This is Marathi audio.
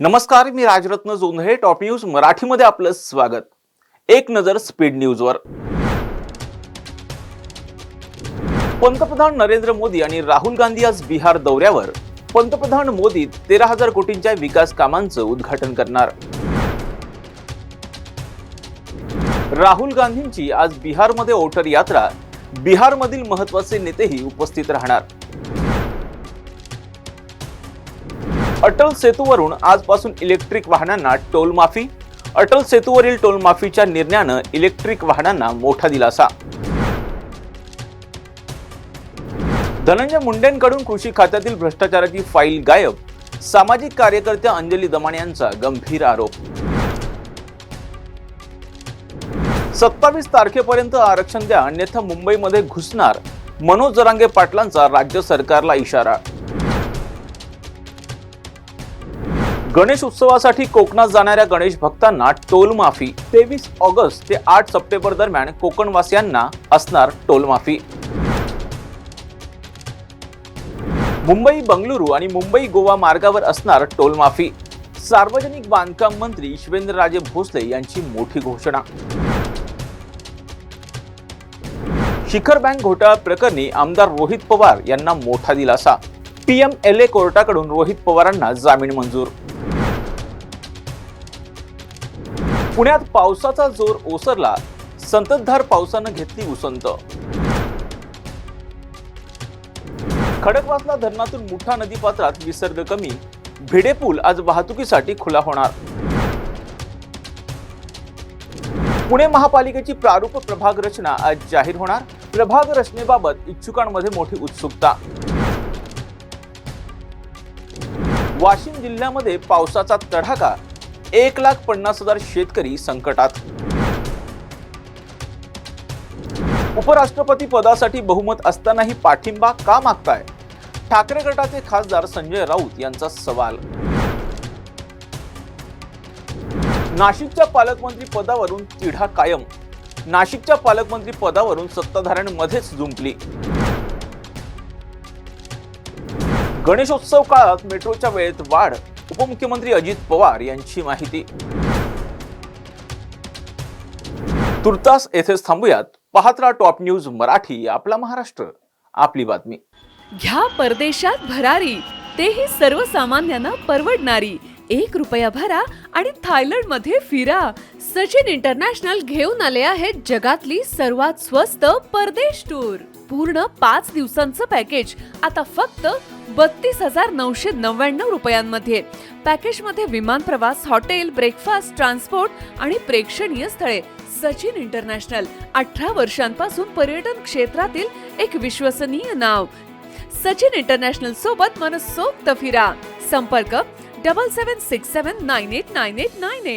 नमस्कार, मी राजरत्न जोंधळे. टॉप न्यूज मराठीमध्ये आपलं स्वागत. एक नजर स्पीड न्यूजवर. पंतप्रधान नरेंद्र मोदी आणि राहुल गांधी आज बिहार दौऱ्यावर. पंतप्रधान मोदी 13,000 कोटींच्या विकास कामांचं उद्घाटन करणार. राहुल गांधींची आज बिहारमध्ये ओटर यात्रा. बिहारमधील महत्त्वाचे नेतेही उपस्थित राहणार. अटल सेतूवरून आजपासून इलेक्ट्रिक वाहनांना टोल माफी. अटल सेतूवरील टोल माफीच्या निर्णयानं इलेक्ट्रिक वाहनांना मोठा दिलासा. धनंजय मुंडेंकडून कृषी खात्यातील भ्रष्टाचाराची फाईल गायब. सामाजिक कार्यकर्त्या अंजली दमाणे यांचा गंभीर आरोप. 27 तारखेपर्यंत आरक्षण द्या, अन्यथा मुंबईमध्ये घुसणार. मनोज जरांगे पाटलांचा राज्य सरकारला इशारा. गणेश उत्सवासाठी कोकणात जाणाऱ्या गणेश भक्तांना टोल माफी. 23 ऑगस्ट ते 8 सप्टेंबर दरम्यान कोकणवासियांना असणार टोल माफी. मुंबई बंगळुरू आणि मुंबई गोवा मार्गावर असणार टोल माफी. सार्वजनिक बांधकाम मंत्री शिवेंद्रराजे भोसले यांची मोठी घोषणा. शिखर बँक घोटाळा प्रकरणी आमदार रोहित पवार यांना मोठा दिलासा. PMLA कोर्टाकडून रोहित पवारांना जामीन मंजूर. पुण्यात पावसाचा जोर ओसरला. संततधार पावसानं घेतली उसंत. खडकवासला धरणातून मुठा नदीपात्रात विसर्ग कमी. भिडे पूल आज वाहतुकीसाठी खुला होणार. पुणे महापालिकेची प्रारूप प्रभाग रचना आज जाहीर होणार. प्रभाग रचनेबाबत इच्छुकांमध्ये मोठी उत्सुकता. वाशिम जिल्ह्यामध्ये पावसाचा तडाखा. 1,50,000 शेतकरी संकटात. उपराष्ट्रपती पदासाठी बहुमत असतानाही पाठिंबा का मागताय? ठाकरे गटाचे खासदार संजय राऊत यांचा सवाल. नाशिकच्या पालकमंत्री पदावरून तिढा कायम. नाशिकच्या पालकमंत्री पदावरून सत्ताधाऱ्यांमध्येच जुंपली. गणेशोत्सव काळात मेट्रोच्या वेळेत वाढ. उपमुख्यमंत्री अजित पवार यांची माहिती. तुर्तास येथेच थांबूयात. पाहत राहा टॉप न्यूज मराठी. आपला महाराष्ट्र, आपली बातमी. घ्या परदेशात भरारी, तेही सर्वसामान्यांना परवडणारी. 1 रुपया भरा आणि थायलंड मध्ये फिरा. सचिन इंटरनॅशनल घेऊन आले आहेत जगातली सर्वात स्वस्त परदेश टूर. पूर्ण 5 दिवसांचं पॅकेज आता फक्त 32,999 रुपयांमध्ये. पॅकेज मध्ये विमान प्रवास, हॉटेल, ब्रेकफास्ट, ट्रान्सपोर्ट आणि प्रेक्षणीय स्थळे. सचिन इंटरनॅशनल 18 वर्षांपासून पर्यटन क्षेत्रातील एक विश्वसनीय नाव. सचिन इंटरनॅशनल सोबत मनसोक्त फिरा. संपर्क 7767989898.